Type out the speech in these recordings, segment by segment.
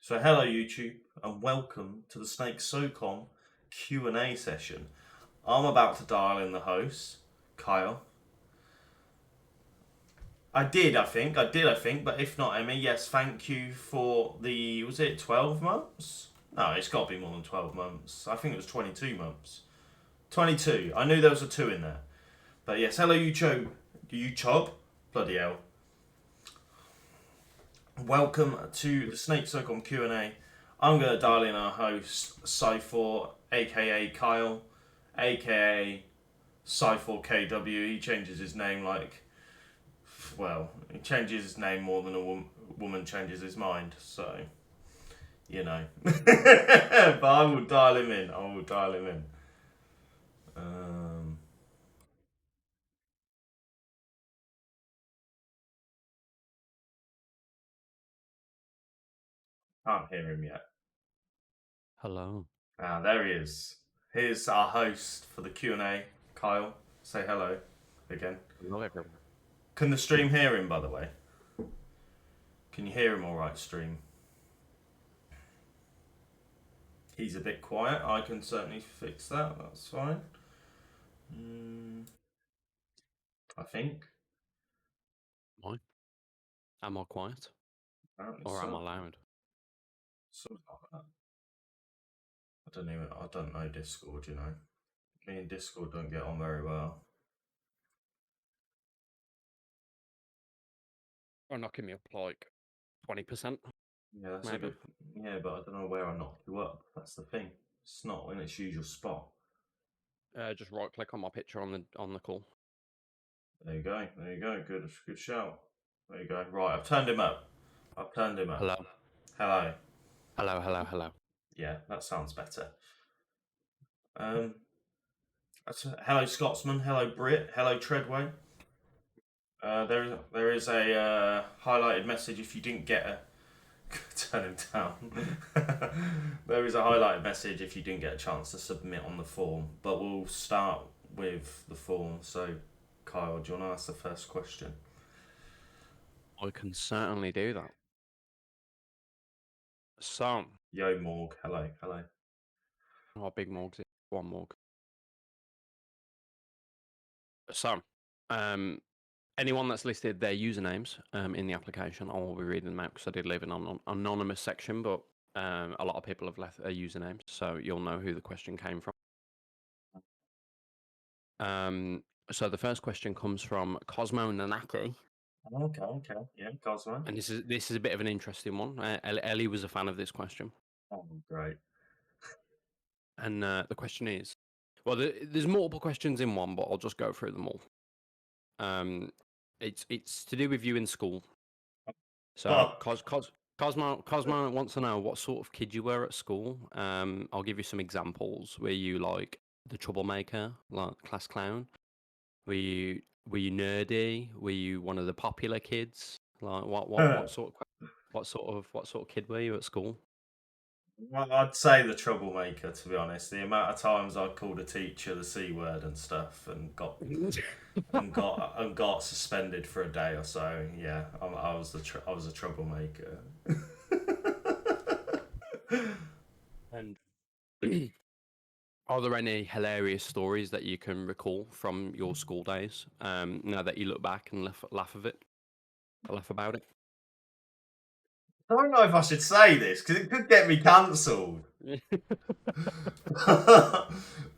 So hello YouTube and welcome to the SnakeSocom Q&A session. I'm about to dial in the host, Kyle. I did, I think, but if not, Emmy, yes, thank you for was it 12 months? No, it's got to be more than 12 months. I think it was 22 months. 22. I knew there was a 2 in there. But yes, hello YouTube. YouTube? Bloody hell. Welcome to the SnakeSocom Q&A. I'm going to dial in our host, Cypher, aka Kyle, aka Cypher KW. He changes his name he changes his name more than a woman changes his mind, so, you know. But I will dial him in. Can't hear him yet. Hello. Ah, there he is. Here's our host for the Q&A, Kyle. Say hello again. Hello, everyone. Can the stream hear him, by the way? Can you hear him all right, stream? He's a bit quiet. I can certainly fix that. That's fine. I think. Am I quiet? Apparently Or so. am I loud? Something like that. I don't know Discord, you know. Me and Discord don't get on very well. Or knocking me up like 20%. Yeah, that's maybe. a bit. Yeah, but I don't know where I knocked you up. That's the thing. It's not in its usual spot. Just right click on my picture on the call. There you go. Good shout. There you go. Right, I've turned him up. Hello. Hello. Hello. Yeah, that sounds better. Hello Scotsman, hello Brit, hello Treadway. There is a highlighted message if you didn't get a turn him down. There is a highlighted message if you didn't get a chance to submit on the form, but we'll start with the form. So, Kyle, do you want to ask the first question? I can certainly do that. So, Yo Morg, hello. oh, big Morgs, one Morg. So, anyone that's listed their usernames in the application, I will be reading them out because I did leave an anonymous section, but a lot of people have left their usernames, so you'll know who the question came from. So the first question comes from Cosmo Nanaki. Okay, yeah, Cosmo. And this is a bit of an interesting one. Ellie was a fan of this question. Oh, great. And the question is, well, there's multiple questions in one, but I'll just go through them all. It's to do with you in school. So Cosmo wants to know what sort of kid you were at school. I'll give you some examples. Were you like the troublemaker, like class clown? Were you nerdy? Were you one of the popular kids? Like what sort of kid were you at school? Well, I'd say the troublemaker, to be honest. The amount of times I called a teacher the C word and stuff, and got suspended for a day or so. Yeah, I was a troublemaker. And are there any hilarious stories that you can recall from your school days? Now that you look back and laugh about it. I don't know if I should say this because it could get me cancelled.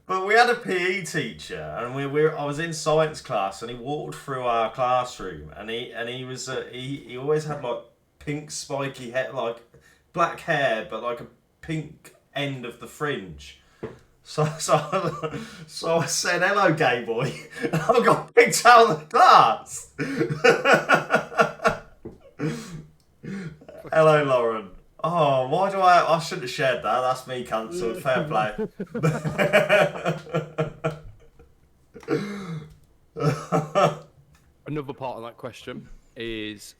But we had a PE teacher, and I was in science class, and he walked through our classroom, and he always had like pink spiky hair, like black hair, but like a pink end of the fringe. So I said, "Hello, gay boy," and I got picked out of the class. Hello, Lauren. Oh, why do I shouldn't have shared that. That's me cancelled. Fair play. Another part of that question is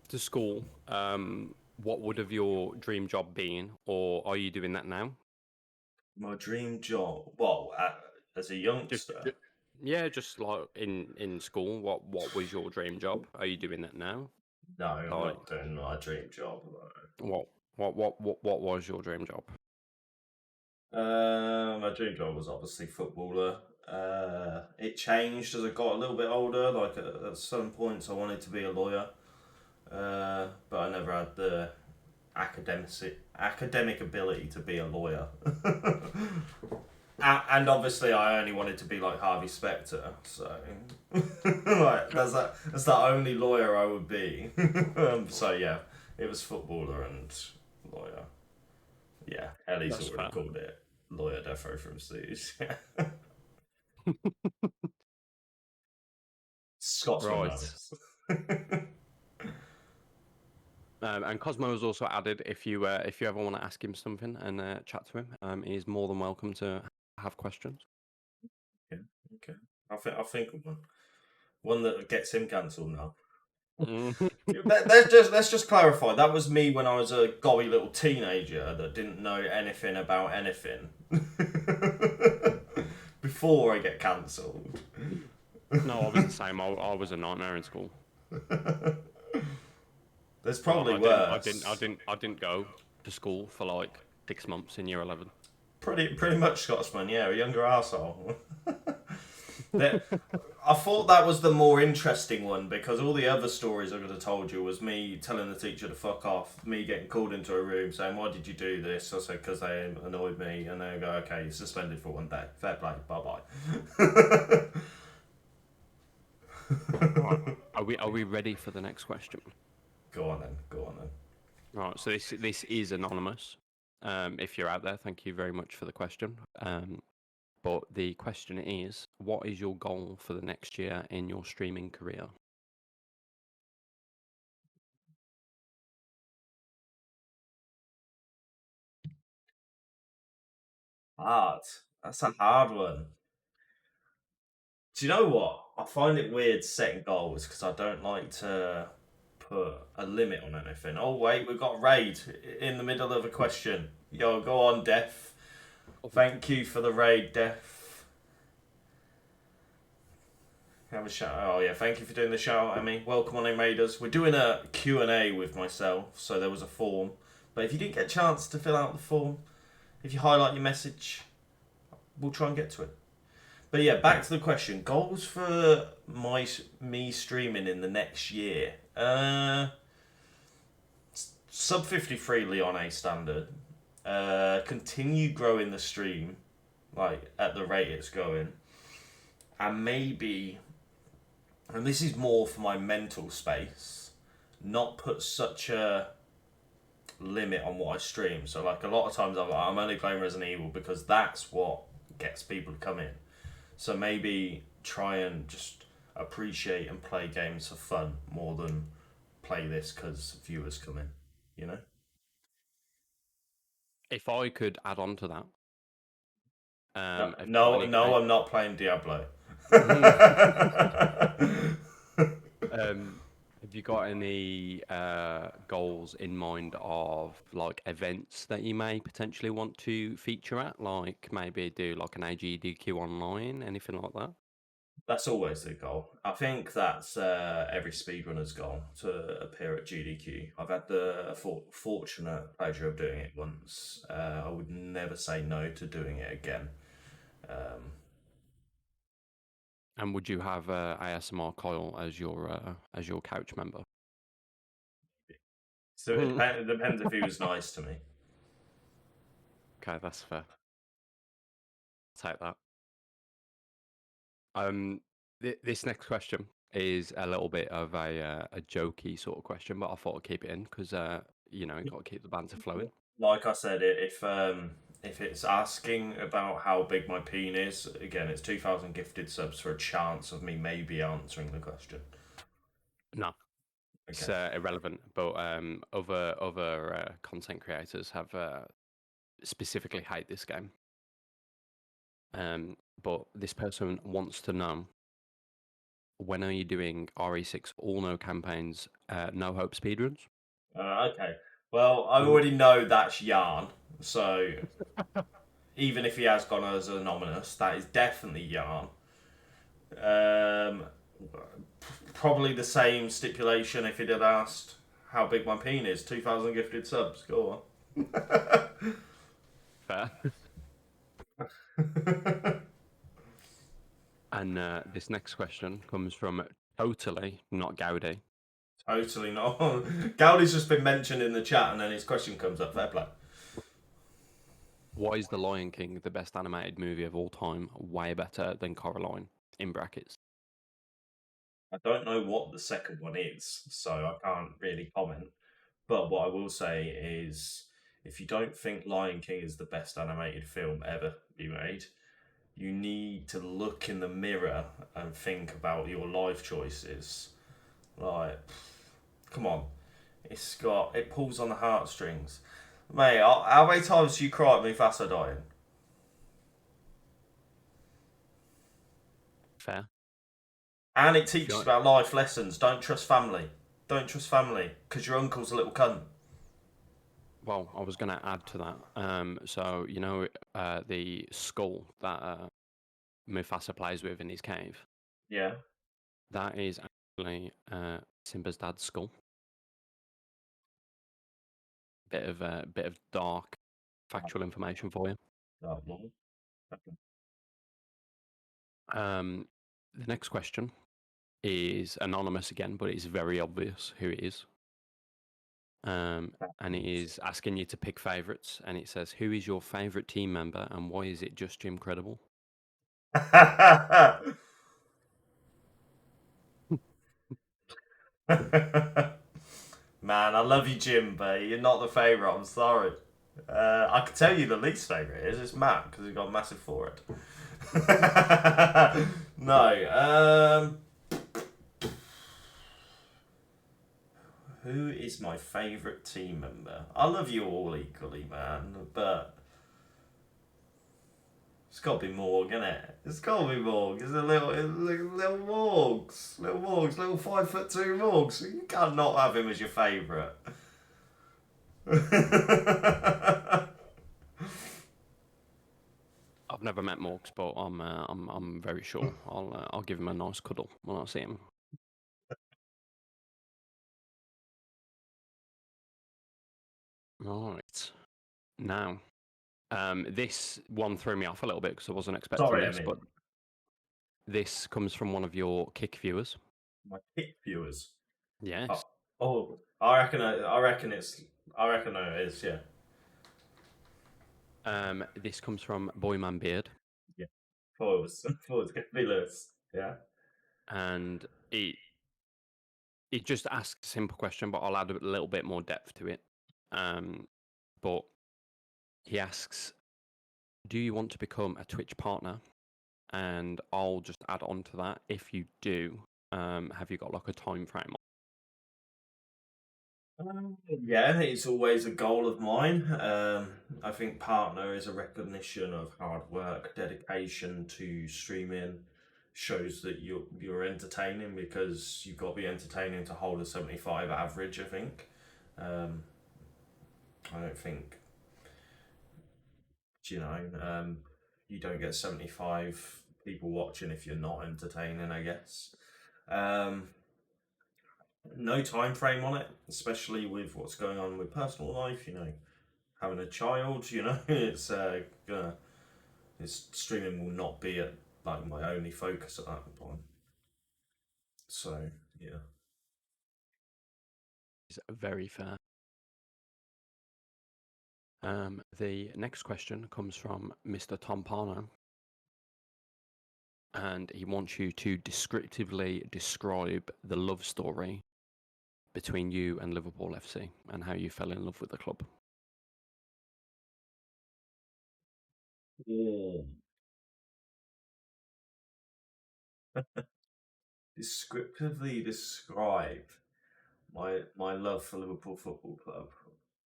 to school. What would have your dream job been, or are you doing that now? My dream job. Well, as a youngster. Yeah, just like in school. What was your dream job? Are you doing that now? No, I'm Like, not doing my dream job. what, what was your dream job? My dream job was obviously footballer. It changed as I got a little bit older. Like at some points, I wanted to be a lawyer, but I never had the academic ability to be a lawyer. And obviously, I only wanted to be like Harvey Specter, so like that's the only lawyer I would be. So yeah, it was footballer and lawyer. Yeah, Ellie's That's already fair. called it lawyer defo from Suze. Scotsman Right. knows. And Cosmo has also added if you ever want to ask him something and chat to him, he's more than welcome to have questions. Okay, okay. I think of one that gets him cancelled now. Mhm. Let's just clarify. That was me when I was a gobby little teenager that didn't know anything about anything. Before I get cancelled. No, I was the same. I was a nightmare in school. There's Like, probably worse. I didn't go to school for like 6 months in year 11. Pretty much Scotsman, yeah, a younger arsehole. that I thought that was the more interesting one because all the other stories I could have told you was me telling the teacher to fuck off, me getting called into a room saying, "Why did you do this?" I said, "Because they annoyed me," and they go, "Okay, you're suspended for 1 day. Fair play, bye bye." Right. Are we ready for the next question? Go on then. Go on then. Right. So this is anonymous. If you're out there, thank you very much for the question. But the question is, what is your goal for the next year in your streaming career? Hard. That's a hard one. Do you know what? I find it weird setting goals because I don't like to put a limit on anything. Oh wait, we've got raid in the middle of a question. Yo, go on, Def. Thank you for the raid, Def. Have a shout. Oh yeah, thank you for doing the shout out, Emmy. Welcome on in, Raiders. We're doing a Q&A with myself, so there was a form. But if you didn't get a chance to fill out the form, if you highlight your message, we'll try and get to it. But yeah, back to the question. Goals for me streaming in the next year. Sub 53 Leon A standard. Continue growing the stream, like at the rate it's going, and maybe, and this is more for my mental space, not put such a limit on what I stream. So like a lot of times I'm only playing Resident Evil because that's what gets people to come in. So maybe try and just appreciate and play games for fun more than play this because viewers come in. You know. If I could add on to that, No, have you got no, any? no, I'm not playing Diablo. Um, have you got any goals in mind of like events that you may potentially want to feature at? Like maybe do like an AGDQ online, anything like that? That's always the goal. I think that's every speedrunner's goal to appear at GDQ. I've had the fortunate pleasure of doing it once. I would never say no to doing it again. Um, And would you have ASMR Coil as your couch member? so it depends if he was nice to me. Okay, that's fair. Take that. Um, this next question is a little bit of a jokey sort of question, but I thought I'd keep it in because you know, you got to keep the banter flowing. Like I said, if it's asking about how big my peen is, again, it's 2,000 gifted subs for a chance of me maybe answering the question. No, it's Okay. irrelevant. But other content creators have specifically hate this game. But this person wants to know, when are you doing RE6 all no campaigns, no hope speedruns? Okay. Well, I already know that's yarn, so even if he has gone as anonymous, that is definitely yarn. Um, Probably the same stipulation if he'd had asked how big my peen is. 2,000 gifted subs. Go Fair. on. And this next question comes from totally not Gaudi. Totally not. Gowdy's just been mentioned in the chat and then his question comes up. Fair play. Why is The Lion King the best animated movie of all time? Way better than Coraline, in brackets. I don't know what the second one is, so I can't really comment. But what I will say is if you don't think Lion King is the best animated film ever be made, you need to look in the mirror and think about your life choices. Like, come on. It pulls on the heartstrings. Mate, how many times do you cry at Mufasa dying? Fair. And it If teaches you're, about life lessons. Don't trust family. Don't trust family, because your uncle's a little cunt. well, I was going to add to that. So, the skull that Mufasa plays with in his cave, Yeah. that is actually Simba's dad's skull. Bit of dark factual information for you. Oh, no. Okay. The next question is anonymous again, but it's very obvious who it is. And it is asking you to pick favourites, and it says, "Who is your favourite team member, and why is it just Jim Credible?" Man, I love you, Jim, but you're not the favourite. I'm sorry. I could tell you the least favourite is. It's Matt because he got massive forehead. No. Who is my favourite team member? I love you all equally, man, but it's got to be Morg, isn't it? It's got to be Morg. It's a little Morgs, little 5'2" Morgs. You can't not have him as your favourite. I've never met Morgs, but I'm very sure I'll give him a nice cuddle when I see him. All right. Now, this one threw me off a little bit because I wasn't expecting Sorry, I this, mean but this comes from one of your Kick viewers. my kick viewers. Yes. Oh, oh, I reckon it is. Yeah. This comes from Boyman Beard, Yeah. Pause. Pause. Gonna be Lewis. Yeah. and it just asks a simple question, but I'll add a little bit more depth to it. But he asks, "Do you want to become a Twitch partner?" And I'll just add on to that. If you do, have you got like a time frame? Yeah, it's always a goal of mine. I think partner is a recognition of hard work, dedication to streaming. Shows that you're entertaining because you've got to be entertaining to hold a 75 average. I think. I don't think you know. You don't get 75 people watching if you're not entertaining. I guess. Um, no time frame on it, especially with what's going on with personal life. Having a child, it's gonna it's streaming will not be at like my only focus at that point. So yeah. Is very fair. The next question comes from Mr. Tom Parno, and he wants you to descriptively describe the love story between you and Liverpool FC and how you fell in love with the club. Yeah. Descriptively describe my love for Liverpool Football Club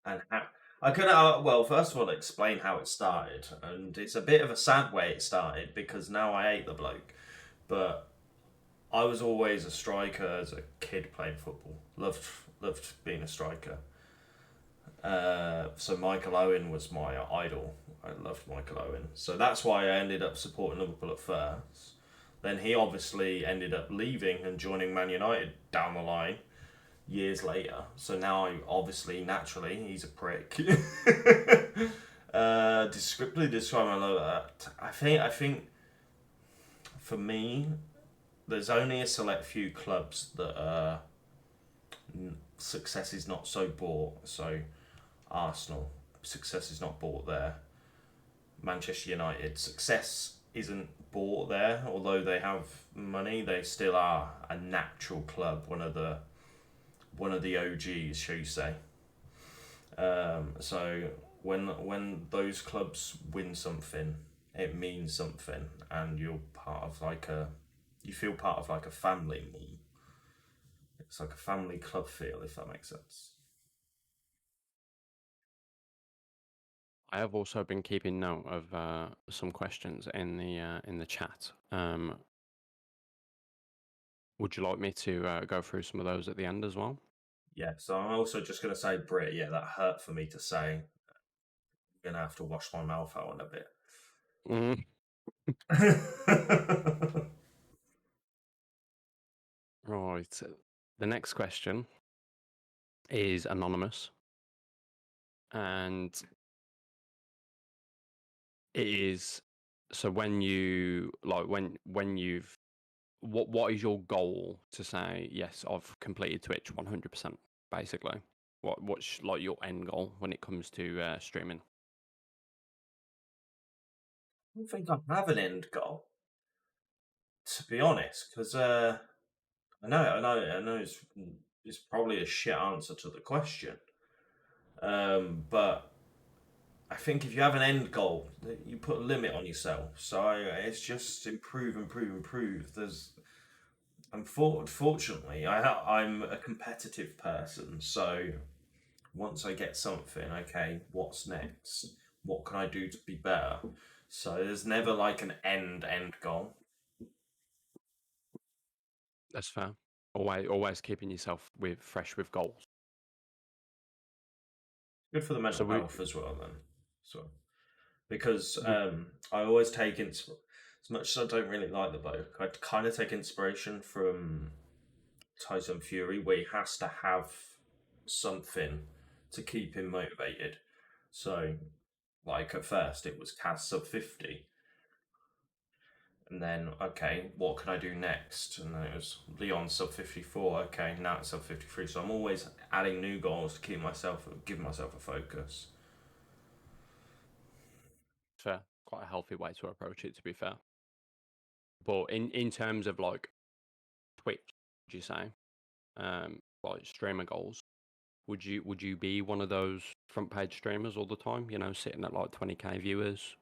and how I could well first of all explain how it started, and it's a bit of a sad way it started because now I hate the bloke, but I was always a striker as a kid playing football. Loved being a striker. So Michael Owen was my idol. I loved Michael Owen. So that's why I ended up supporting Liverpool at first. Then he obviously ended up leaving and joining Man United down the line years later. So now, obviously, naturally, he's a prick. Descriptively describe my love. I think for me, there's only a select few clubs that success is not so bought. So Arsenal, success is not bought there. Manchester United, success isn't bought there. Although they have money, they still are a natural club. One of the OGs, shall you say? So when those clubs win something, it means something, and you feel part of like a family more. It's like a family club feel, if that makes sense. I have also been keeping note of some questions in the chat. Would you like me to go through some of those at the end as well? Yeah. So I'm also just gonna say, Brit. Yeah, that hurt for me to say. I'm gonna have to wash my mouth out in a bit. Mhm. Right. The next question is anonymous, and it is so when you've what is your goal to say yes, I've completed Twitch 100%, basically? What's like your end goal when it comes to streaming? I don't think I have an end goal, to be honest, because I know it's probably a shit answer to the question. But I think if you have an end goal, you put a limit on yourself. So it's just improve, improve, improve. Unfortunately, I'm a competitive person. So once I get something, okay, what's next? What can I do to be better? So there's never like an end goal. That's fair. Always keeping yourself with fresh with goals. Good for the So mental we health as well, then. So because would I always take as much as I don't really like the bloke, I kind of take inspiration from Tyson Fury, where he has to have something to keep him motivated. So, like at first, it was Cas sub 50, and then okay, what can I do next? And then it was Leon sub 54. Okay, now it's sub 53. So I'm always adding new goals to give myself a focus. fair, quite a healthy way to approach it, to be fair. But in terms of like Twitch, would you say, like streamer goals? Would you be one of those front page streamers all the time? You know, sitting at like 20k viewers.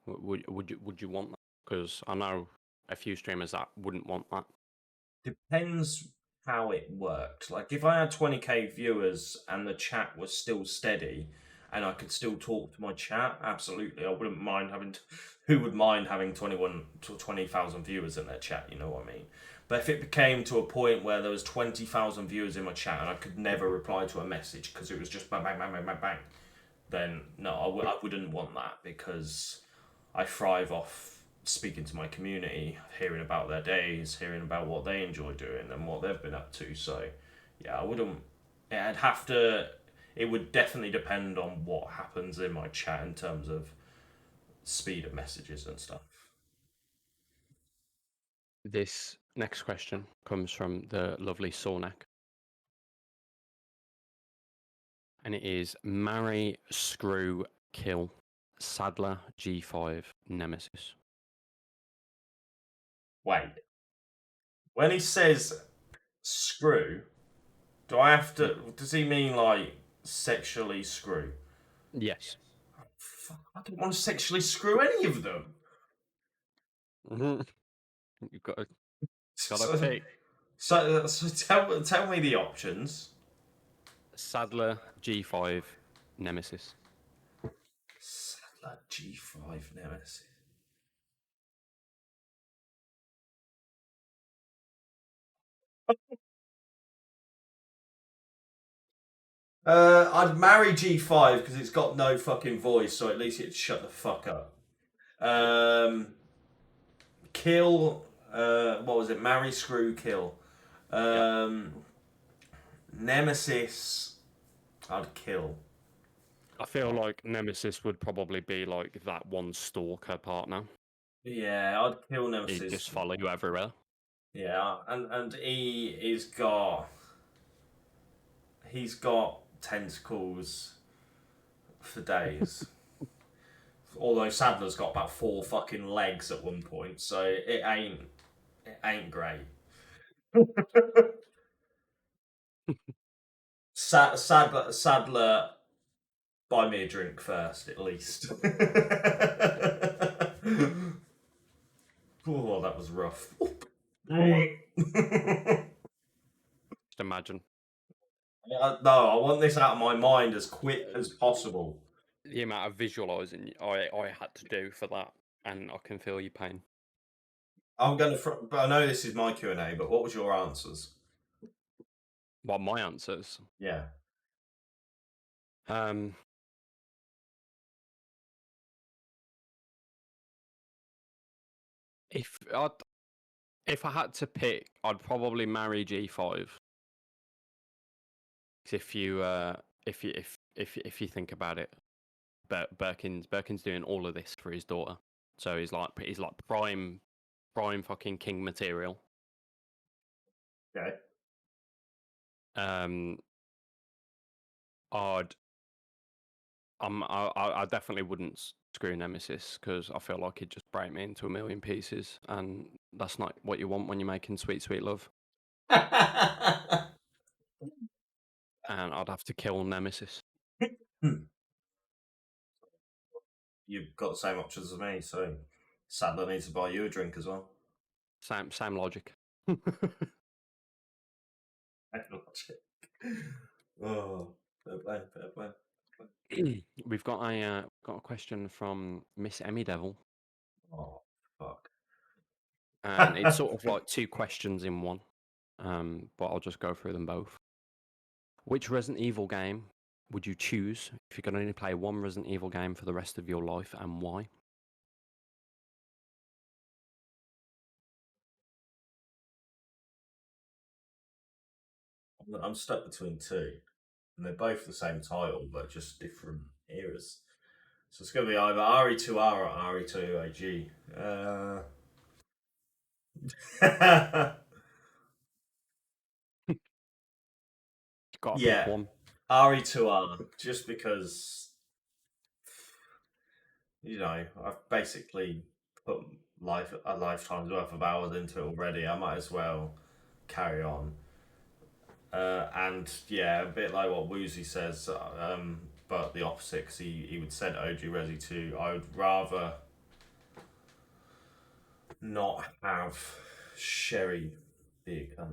Would you want that? Because I know a few streamers that wouldn't want that. Depends how it worked. Like if I had 20k viewers and the chat was still steady and I could still talk to my chat, absolutely. I wouldn't mind who would mind having 21 to 20,000 viewers in their chat, you know what I mean? But if it became to a point where there was 20,000 viewers in my chat and I could never reply to a message because it was just bang bang bang bang bang bang, then no, I wouldn't want that because I thrive off speaking to my community, hearing about their days, hearing about what they enjoy doing and what they've been up to. So, yeah, I wouldn't. Yeah, I'd have to. It would definitely depend on what happens in my chat in terms of speed of messages and stuff. This next question comes from the lovely Sornak, and it is marry, screw, kill, Sadler, G5, Nemesis. Wait, when he says screw, do I have Mm. to? Does he mean like sexually screw? Yes. Fuck, I don't want to sexually screw any of them. Mhm. You've got to So, pick so tell me the options. Sadler, G5, Nemesis. Sadler G5 Nemesis. I'd marry G5 because it's got no fucking voice, so at least it'd shut the fuck up. Um, kill. What was it? Marry, screw, kill. Yeah. Nemesis. I'd kill. I feel like Nemesis would probably be like that one stalker partner. Yeah, I'd kill He'd Nemesis. just follow you everywhere. Yeah, and he's got tentacles for days. Although Sadler's got about 4 fucking legs at one point, so it ain't great. Sadler, buy me a drink first, at least. Oh, that was rough. Just imagine No, I want this out of my mind as quick as possible. the amount of visualizing I had to do for that, and I can feel your pain. But I know this is my Q&A, but what was your answers? Well, my answers. Yeah. Um, if I had to pick, I'd probably marry G5. If you if you think about it, Birkin's doing all of this for his daughter, so he's like prime fucking king material. Okay. Um, I'd I definitely wouldn't screw Nemesis because I feel like he'd just break me into a million pieces, and that's not what you want when you're making sweet love. And I'd have to kill Nemesis. You've got the same options as me, so Sadler needs to buy you a drink as well. Same logic. Oh, fair play, fair play. We've got a question from Miss Emmy Devil, Oh, fuck. and it's sort of like 2 questions in one. But I'll just go through them both. Which Resident Evil game would you choose if you could only play one Resident Evil game for the rest of your life, and why? I'm stuck between 2, and they're both the same title, but just different eras. So it's going to be either RE2R or RE2AG. You've got to pick Yeah, one. RE2R, just because, I've basically put a lifetime's worth of hours into it already. I might as well carry on. And yeah, a bit like what Woozy says, but the opposite, because he would send OG Resi 2. I would rather not have Sherry be a cunt.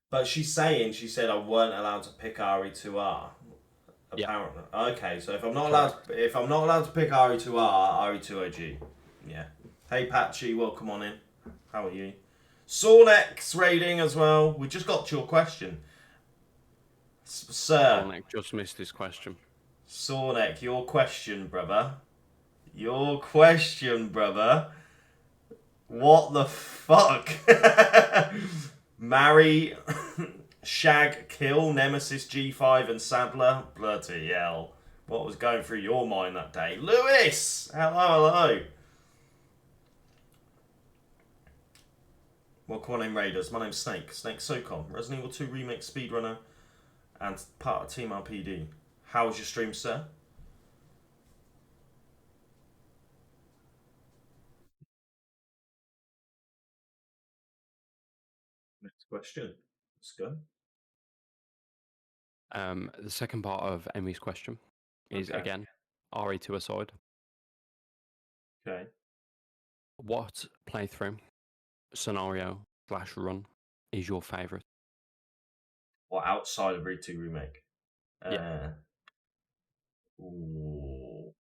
But she said I weren't allowed to pick RE2R. Yeah, Apparently, okay. So if I'm not correct. allowed to pick RE2R, RE2OG. Yeah. Hey Patchy, welcome on in. How are you? Sornex raiding as well. We just got to your question, sir. Nick just missed his question. Sornek, your question, brother. Your question, brother. What the fuck? Marry, shag, kill, Nemesis, G5, and Sadler? Bloody hell. What was going through your mind that day? Lewis! Hello. Welcome on in, Raiders. My name's Snake. SnakeSocom. Resident Evil 2 Remake Speedrunner and part of Team RPD. How was your stream, sir? Next question. Let's go. The second part of Emmy's question is Okay. again RE2 aside. Okay. What playthrough, scenario / run is your favourite? Or outside of Re 2 Remake? Yeah. Ooh.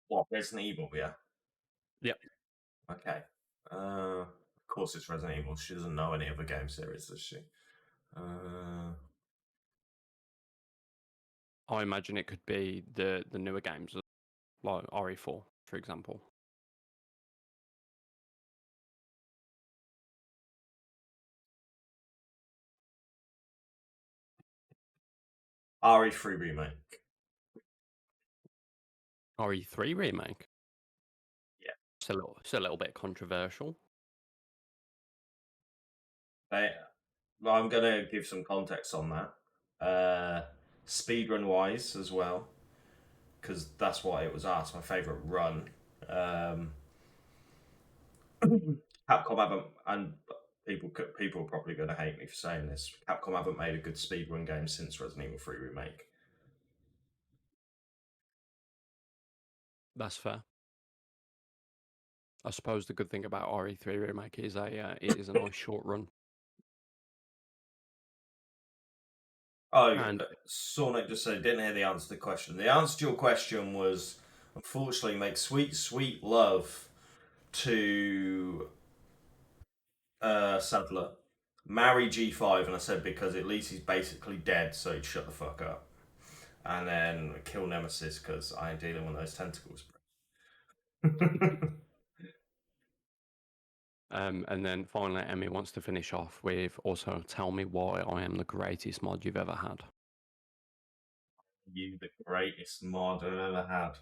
What, Resident Evil, yeah? Yep. Okay. Of course it's Resident Evil. She doesn't know any other game series, does she? I imagine it could be the newer games. like RE4, for example. RE3 remake. RE3 remake. Yeah. It's a little bit controversial. I'm gonna give some context on that. Speedrun wise as well, because that's what it was asked. My favorite run. Um, Capcom haven't, and people are probably going to hate me for saying this. Capcom haven't made a good speedrun game since Resident Evil 3 remake. That's fair. I suppose the good thing about RE3 remake is it is a nice short run. Oh, And Sonic just said didn't hear the answer to the question. The answer to your question was, unfortunately, make sweet, sweet love to Sadler, marry G5, and I said because at least he's basically dead, so he'd shut the fuck up. And then kill Nemesis because I ain't dealing with those tentacles. and then finally, Emmy wants to finish off with also tell me why I am the greatest mod you've ever had. You, the greatest mod I've ever had.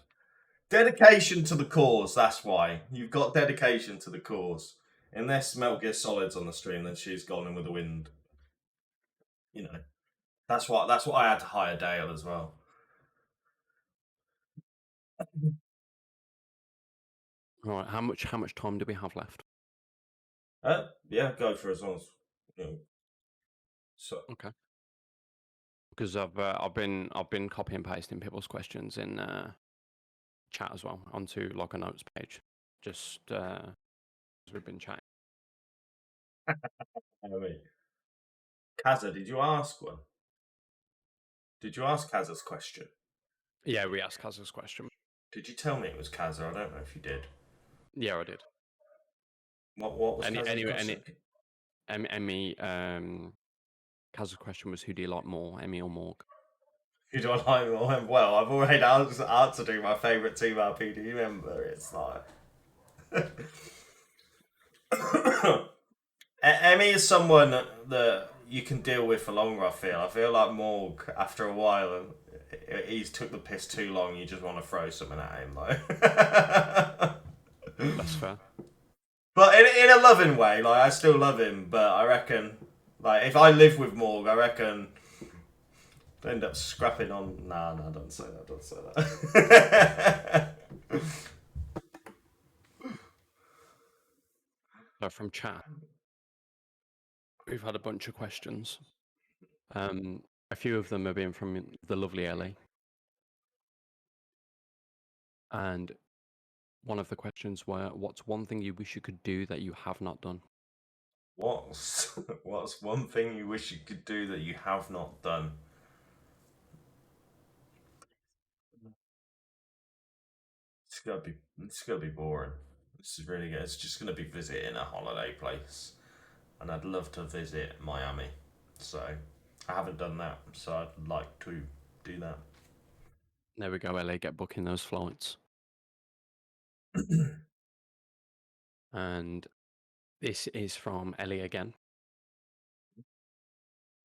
Dedication to the cause, that's why. You've got dedication to the cause. Unless Metal Gear Solid's on the stream, then she's gone in with the wind. You know. That's what I had to hire Dale as well. All right, how much time do we have left? Yeah, go for as long as you know. So Okay. Because I've been copy and pasting people's questions in chat as well onto like a notes page, just as we've been chatting. I mean, Kaza, did you ask one? Did you ask Kaza's question? Yeah, we asked Kaz's question. Did you tell me it was Kaza? I don't know if you did. Yeah, I did. What was Kaza's question? Emmy, Kaz's question was, who do you like more, Emmy or Morg? Who do I like more? Well, I've already answered who my favourite Team RPD member. It's like Emmy is someone that you can deal with for longer. I feel like Morg after a while, he's took the piss too long. You just want to throw something at him, though. That's fair. But in a loving way, like I still love him. But I reckon, like if I live with Morg, I reckon end up scrapping on. Nah, don't say that. Don't say that. So from chat, we've had a bunch of questions. A few of them have been from the lovely Ellie. And one of the questions were, what's one thing you wish you could do that you have not done? What's one thing you wish you could do that you have not done? It's gonna be boring. This is really good. It's just gonna be visiting a holiday place, and I'd love to visit Miami. So I haven't done that, so I'd like to do that. There we go, Ellie, get booking those flights. And this is from Ellie again.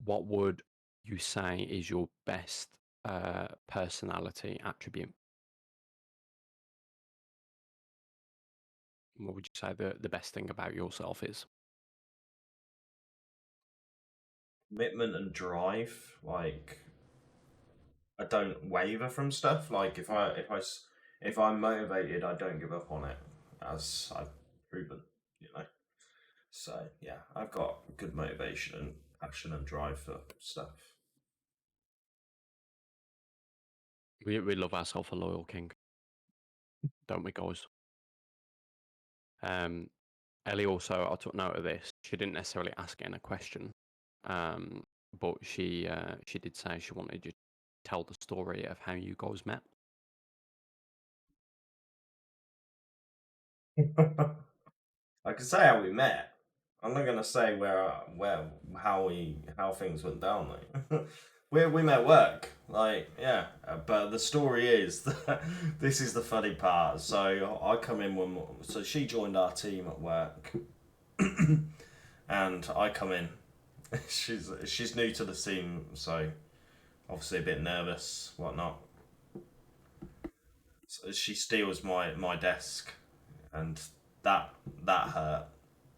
What would you say is your best personality attribute? What would you say the best thing about yourself is? Commitment and drive. Like I don't waver from stuff. Like if I'm motivated, I don't give up on it, as I've proven. You know. So yeah, I've got good motivation and passion and drive for stuff. We love ourselves a loyal king, don't we, guys? Ellie also, I took note of this. She didn't necessarily ask it in a question, but she did say she wanted you to tell the story of how you guys met. I can say how we met. I'm not gonna say where how things went down though. we met at work. Like, yeah. But the story is this is the funny part. So I come in so she joined our team at work, and I come in. She's new to the team, so obviously a bit nervous, whatnot. So she steals my desk, and that that hurt.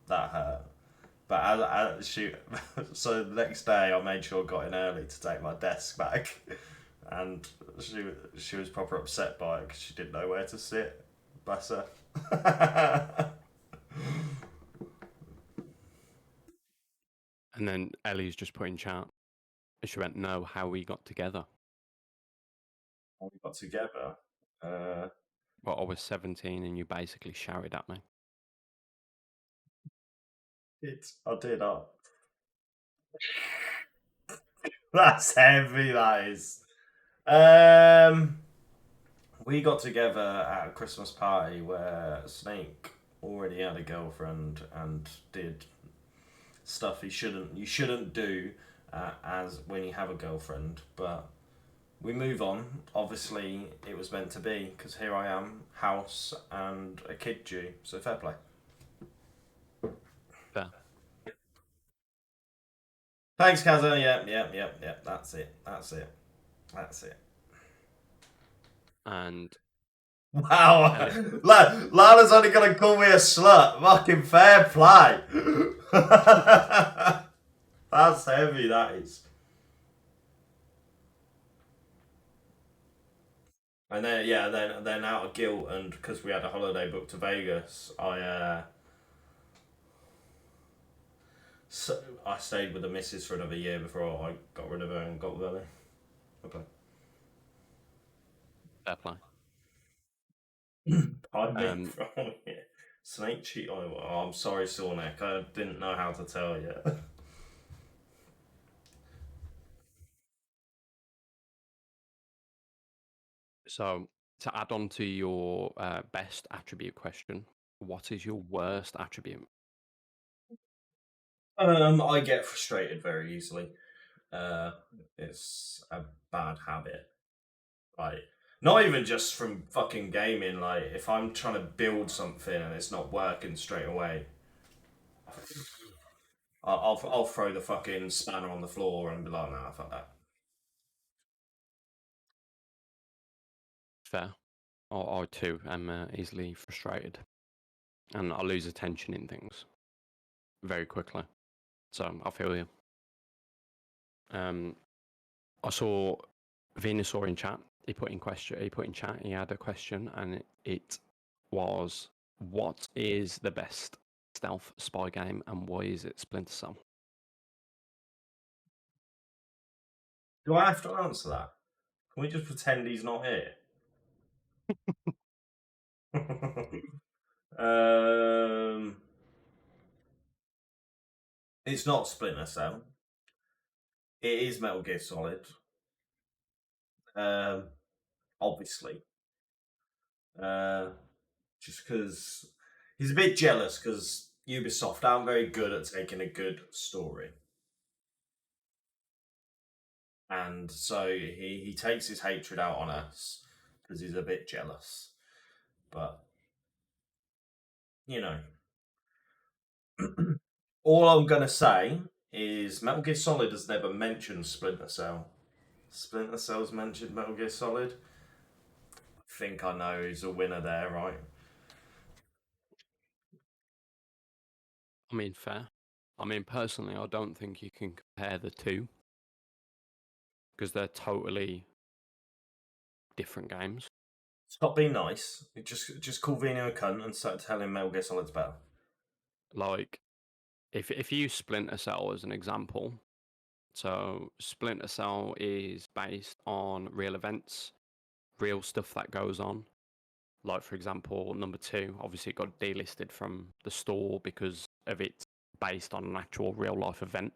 That hurt. But she, so the next day I made sure I got in early to take my desk back, and she was proper upset by it because she didn't know where to sit. Bless her. And then Ellie's just put in chat. And she went, "No, how we got together." We got together. Uh, Well, I was 17 and you basically shouted at me. I did. That's heavy. That is. Um, we got together at a Christmas party where Snake already had a girlfriend and did stuff you shouldn't do as when you have a girlfriend. But we move on. Obviously, it was meant to be because here I am, house and a kid due. So fair play. Fair. Thanks, Kazza. Yep. That's it. That's it. That's it. And Wow, Ellie, Lana's only gonna call me a slut. Fucking fair play. That's heavy. That is. And then yeah, then out of guilt and because we had a holiday booked to Vegas, I stayed with the missus for another year before I got rid of her and got with Ellie. Okay. fair play. I mean, Um, Snake cheat on. Oh, I'm sorry, Sornek. I didn't know how to tell you. so to add on to your best attribute question, what is your worst attribute? I get frustrated very easily. Uh, it's a bad habit. Like, not even just from fucking gaming. Like, if I'm trying to build something and it's not working straight away, I'll throw the fucking spanner on the floor and be like, nah, fuck that. Fair. I too am easily frustrated, and I lose attention in things very quickly. So I feel you. I saw Venusaur in chat. He put in question. He put in chat. He had a question, and it was, "What is the best stealth spy game, and why is it Splinter Cell?" Do I have to answer that? Can we just pretend he's not here? um, it's not Splinter Cell. It is Metal Gear Solid. Um, obviously. Uh, just because he's a bit jealous because Ubisoft aren't very good at taking a good story. And so he takes his hatred out on us because he's a bit jealous. But, you know, all I'm going to say is Metal Gear Solid has never mentioned Splinter Cell. Splinter Cell's mentioned Metal Gear Solid. I think I know who's a winner there, right? I mean, fair. I mean, personally, I don't think you can compare the two because they're totally different games. Stop being nice. Just call Vino a cunt and start telling Metal Gear Solid's better. Like, if you use Splinter Cell as an example, so Splinter Cell is based on real events, real stuff that goes on. Like, for example, number two, obviously it got delisted from the store because of it based on an actual real life event.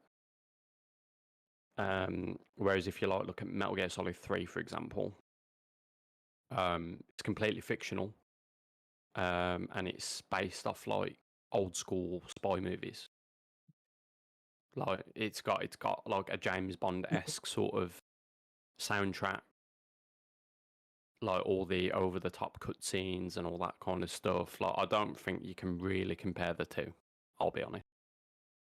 Whereas if you like look at Metal Gear Solid 3, for example, it's completely fictional, and it's based off like old school spy movies. Like it's got like a James Bond esque sort of soundtrack, like all the over the top cutscenes and all that kind of stuff. Like I don't think you can really compare the two. I'll be honest,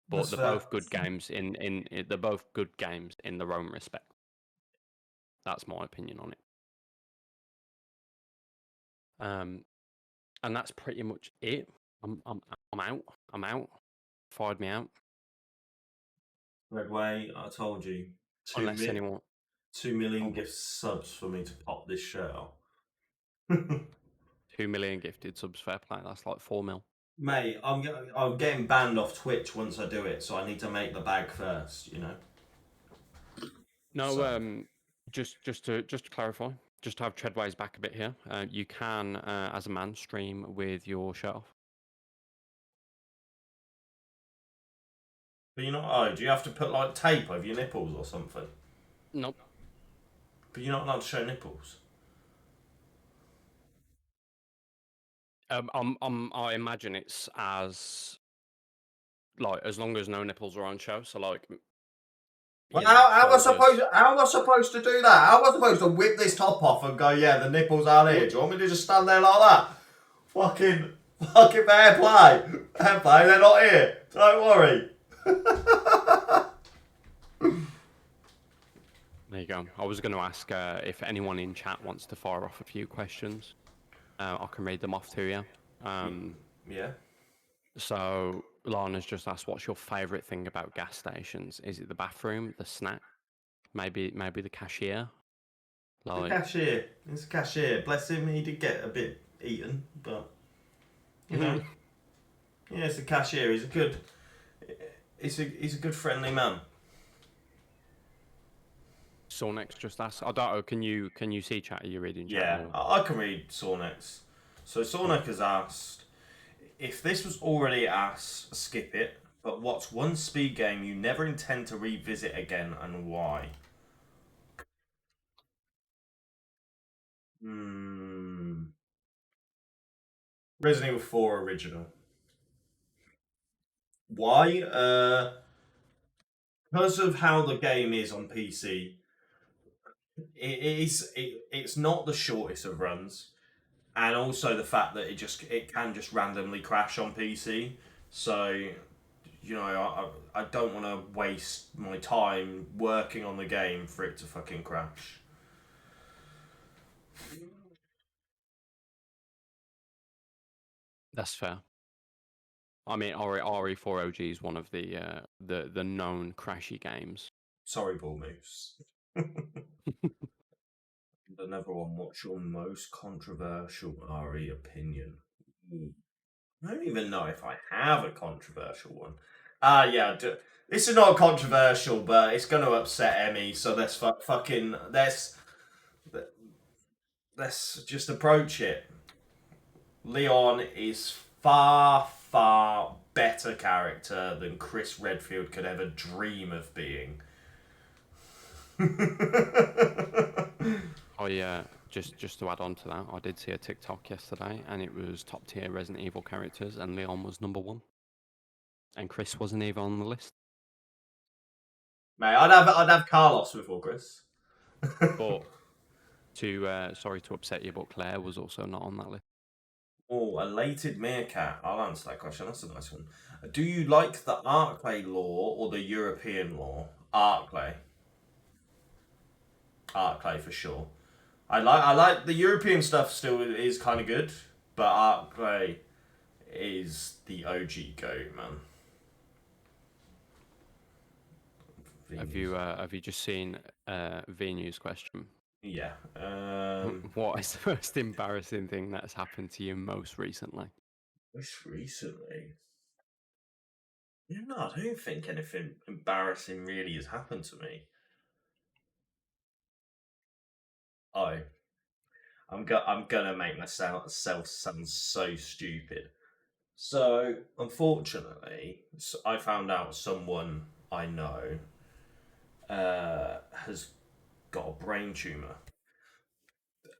but That's they're fair. both good games they're both good games in their own respect. That's my opinion on it. Um, and that's pretty much it. I'm out. I'm out. Fired me out. Redway, I told you, Unless anyone. 2 million Oh, gift subs for me to pop this shirt off. 2 million gifted subs. Fair play. That's like 4 mil. Mate, I'm getting banned off Twitch once I do it, so I need to make the bag first, you know. No, So, just to clarify, just to have Treadways back a bit here. You can, as a man, stream with your shirt off. but you're not. Oh, do you have to put like tape over your nipples or something? Nope. But you're not allowed to show nipples. I imagine it's as like as long as no nipples are on show. So like, Well, you know, shoulders. how am I supposed to do that? How am I supposed to whip this top off and go, yeah, the nipples are here? Do you want me to just stand there like that? Fucking, fucking fair play. Fair play, they're not here. Don't worry. There you go. I was going to ask if anyone in chat wants to fire off a few questions. I can read them off to you. Yeah. So Lana's just asked, "What's your favourite thing about gas stations? Is it the bathroom, the snack, maybe the cashier?" The Like, cashier. It's a cashier. Bless him, he did get a bit eaten, but, you know. Yeah, it's the cashier. He's a good friendly man. Sornex just asked, "I don't know. Can you see chat? Are you reading chat?" Yeah, Or... I can read Sornex. So Sornex has asked, if this was already asked, skip it. But what's one speed game you never intend to revisit again and why? Hmm. Resident Evil 4 original. Why? Because of how the game is on PC. It's not the shortest of runs, and also the fact that it can just randomly crash on PC. So you know, I don't want to waste my time working on the game for it to fucking crash. That's fair. I mean, RE4 OG is one of the known crashy games. Sorry, Bull Moose. Another one. What's your most controversial RE opinion? I don't even know if I have a controversial one. Yeah. This is not controversial, but it's going to upset Emmy. So let's just approach it. Leon is far, far better character than Chris Redfield could ever dream of being. Oh yeah, just to add on to that, I did see a TikTok yesterday, and it was top tier Resident Evil characters, and Leon was number one, and Chris wasn't even on the list. Mate, I'd have Carlos before Chris. But sorry to upset you, but Claire was also not on that list. Oh, elated meerkat. I'll answer that question. That's a nice one. Do you like the Arclay law or the European law? Arclay. Arclay for sure. I like the European stuff. Still is kind of good, but Arclay is the OG goat, man. Have you just seen V News question? Yeah. What is the most embarrassing thing that's happened to you most recently? Most recently, I don't think anything embarrassing really has happened to me. Oh, I'm gonna make myself sound so stupid. So, unfortunately, I found out someone I know has got a brain tumor.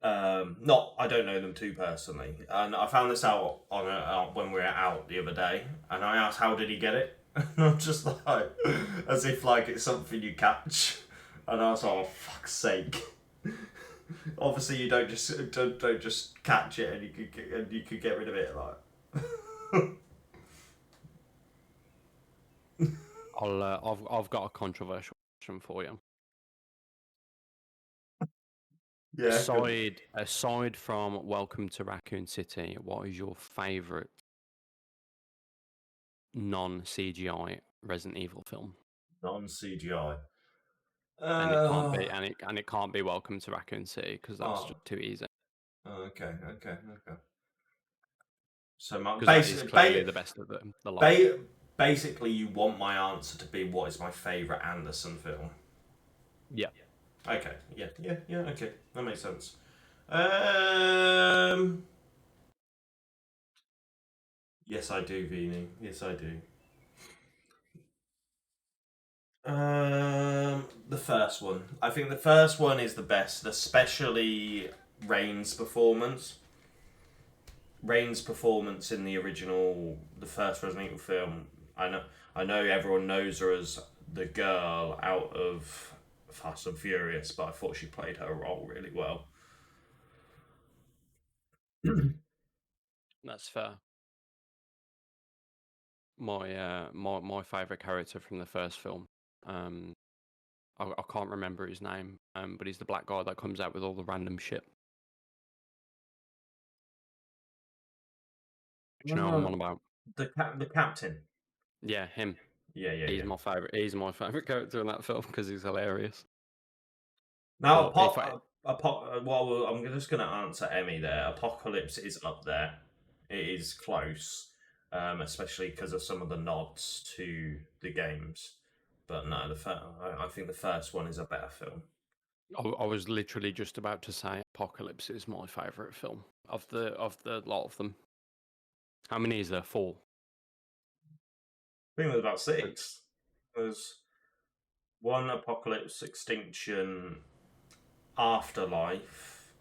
Not, I don't know them too personally, and I found this out when we were out the other day, and I asked, "How did he get it?" Not just like as if like it's something you catch. And I was like, oh fuck's sake. Obviously, you don't just catch it and you could get rid of it like. I've got a controversial question for you. Yeah, good. Aside from Welcome to Raccoon City, what is your favourite non CGI Resident Evil film? Non CGI. And it can't Uh, be and it can't be Welcome to Raccoon City because that's oh, just too easy. okay. So my Because that is clearly the best of the lot. basically, you want my answer to be what is my favourite Anderson film? Yeah. Okay, yeah. Okay, that makes sense. Um, yes, I do, Vini. Yes, I do. The first one. I think the first one is the best, especially Rain's performance. Rain's performance in the original, the first Resident Evil film. I know everyone knows her as the girl out of Fast and Furious, but I thought she played her role really well. That's fair. My favorite character from the first film. I can't remember his name. But he's the black guy that comes out with all the random shit. Do you know what I'm on about? The captain. Yeah, him. Yeah. He's my favorite. He's my favorite character in that film because he's hilarious. Now, But if I well, I'm just going to answer Emmy there. Apocalypse is up there. It is close, especially because of some of the nods to the games. But no, I think the first one is a better film. I was literally just about to say Apocalypse is my favorite film of the lot of them. How many is there? 4. I think there's about six. There's one Apocalypse, Extinction, Afterlife,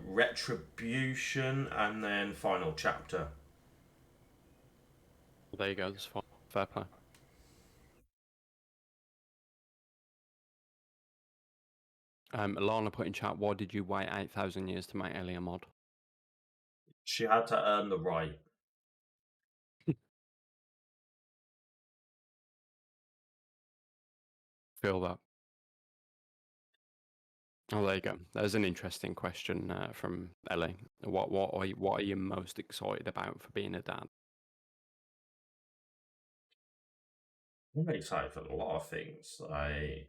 Retribution, and then Final Chapter. There you go. That's fine. Fair play. Lana put in chat, why did you wait 8,000 years to make Ellie a mod? She had to earn the right. Feel that. Oh, there you go. There's an interesting question from Ellie. What are you most excited about for being a dad? I'm very excited for a lot of things. Like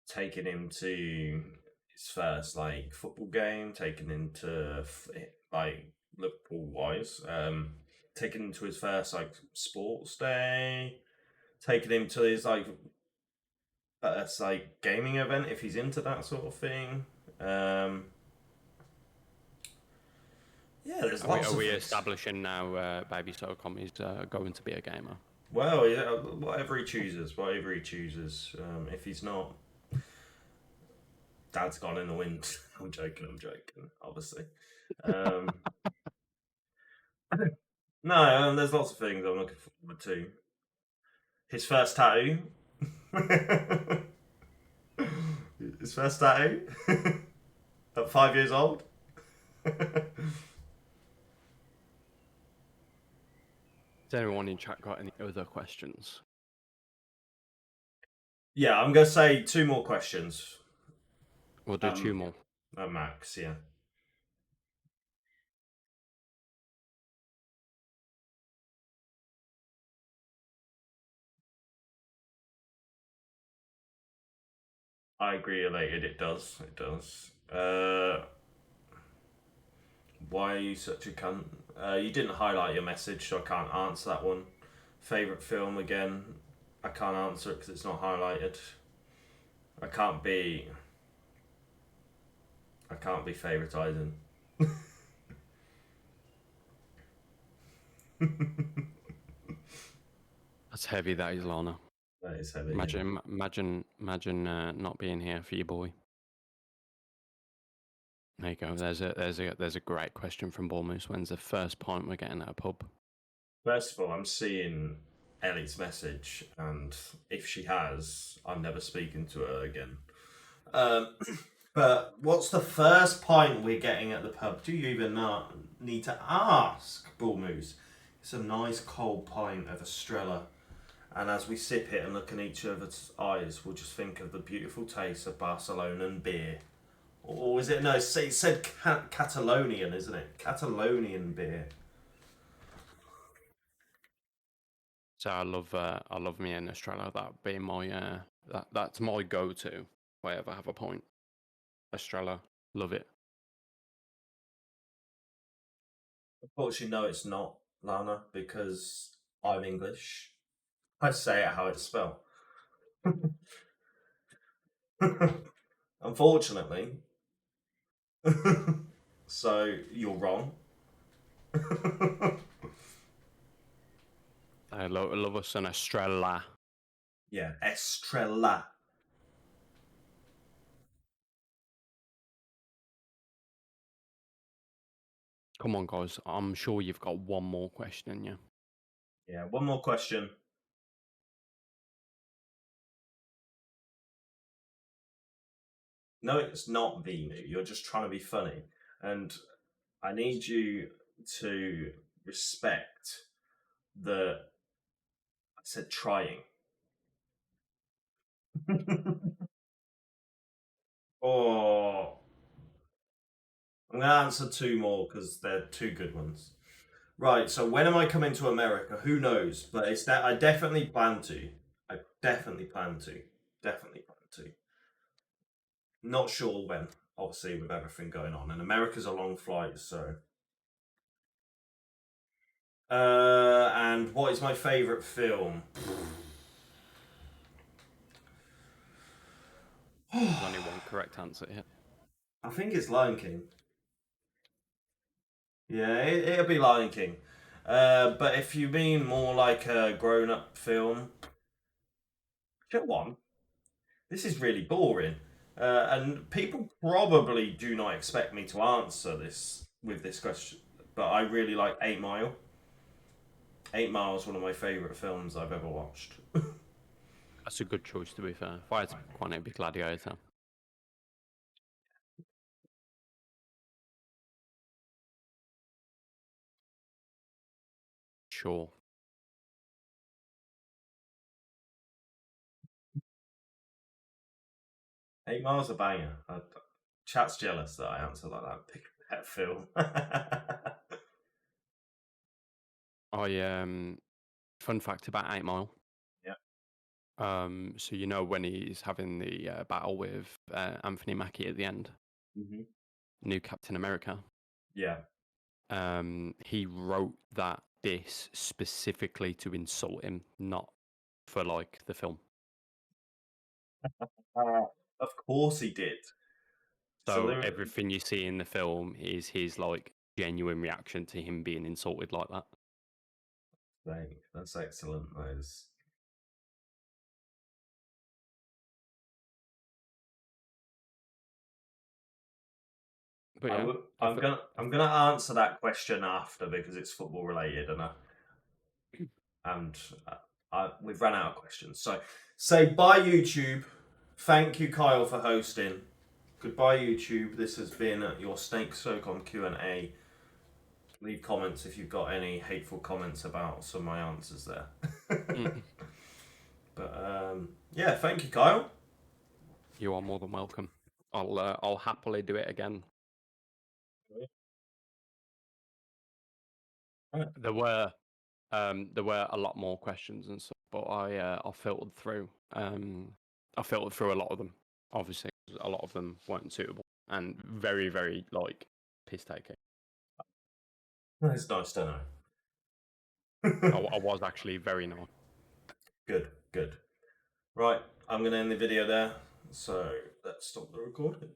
taking him to his first like football game, taking him to like Liverpool wise, taking him to his first like sports day, taking him to his like first like gaming event if he's into that sort of thing. Yeah, there's lots Are of we things. establishing now Baby SOCOM is going to be a gamer? Well, yeah, whatever he chooses, whatever he chooses. If he's not, Dad's gone in the wind. I'm joking, obviously. Um, no, there's lots of things I'm looking forward to. His first tattoo. His first tattoo. At 5 years old. Has anyone in chat got any other questions? Yeah, I'm going to say 2 more questions. We'll do 2 more. At max, yeah. I agree, elated. It does. It does. Why are you such a cunt? You didn't highlight your message, so I can't answer that one. Favorite film again? I can't answer it because it's not highlighted. I can't be. I can't be favoritizing. That's heavy, that is, Lana. That is heavy. Imagine not being here for your boy. There you go. There's a great question from Ball Moose. When's the first pint we're getting at a pub? First of all, I'm seeing Ellie's message, and if she has, I'm never speaking to her again. Um, but what's the first pint we're getting at the pub? Do you even not need to ask, Bull Moose? It's a nice cold pint of Estrella. And as we sip it and look in each other's eyes, we'll just think of the beautiful taste of Barcelonan beer. Or is it? No, it said Catalonian, isn't it? Catalonian beer. So I love me in Australia. That being my that's my go-to if I ever have a point. Estrella, love it. Unfortunately, no, it's not, Lana, because I'm English. I say it how it's spelled. Unfortunately. So you're wrong. I love us an Estrella. Yeah, Estrella. Come on, guys. I'm sure you've got one more question in you. Yeah, one more question. No, it's not Venu. You're just trying to be funny. And I need you to respect the. I said trying. Oh, I'm going to answer two more because they're two good ones. Right, so when am I coming to America? Who knows? But it's that I definitely plan to. I definitely plan to. Definitely plan to. Not sure when, obviously, with everything going on. And America's a long flight, so. And what is my favourite film? There's only one correct answer here. I think it's Lion King. Yeah, it'll be Lion King. But if you mean more like a grown-up film, get one. This is really boring, and people probably do not expect me to answer this with this question. But I really like 8 Mile. 8 Mile is one of my favourite films I've ever watched. That's a good choice, to be fair. If I had to pick one, it'd be Gladiator. Sure. 8 Mile's a banger. Chat's jealous that I answer like that. Pick a pet film. Fun fact about 8 Mile. Yeah. So you know when he's having the battle with Anthony Mackie at the end, Hmm. new Captain America. Yeah. He wrote that diss specifically to insult him, not for like the film. Of course he did. So So there. everything you see in the film is his like genuine reaction to him being insulted like that. That's excellent. Those. But yeah, I'm gonna answer that question after because it's football related and we've run out of questions. So say bye YouTube. Thank you Kyle for hosting. Goodbye YouTube. This has been your SnakeSocom Q&A. Leave comments if you've got any hateful comments about some of my answers there. But yeah, thank you Kyle. You are more than welcome. I'll happily do it again. There were a lot more questions and stuff, but I filtered through. I filtered through a lot of them. Obviously, a lot of them weren't suitable and very, very like piss taking. It's nice to know. I was actually very nice. Good. Right, I'm gonna end the video there. So let's stop the recording.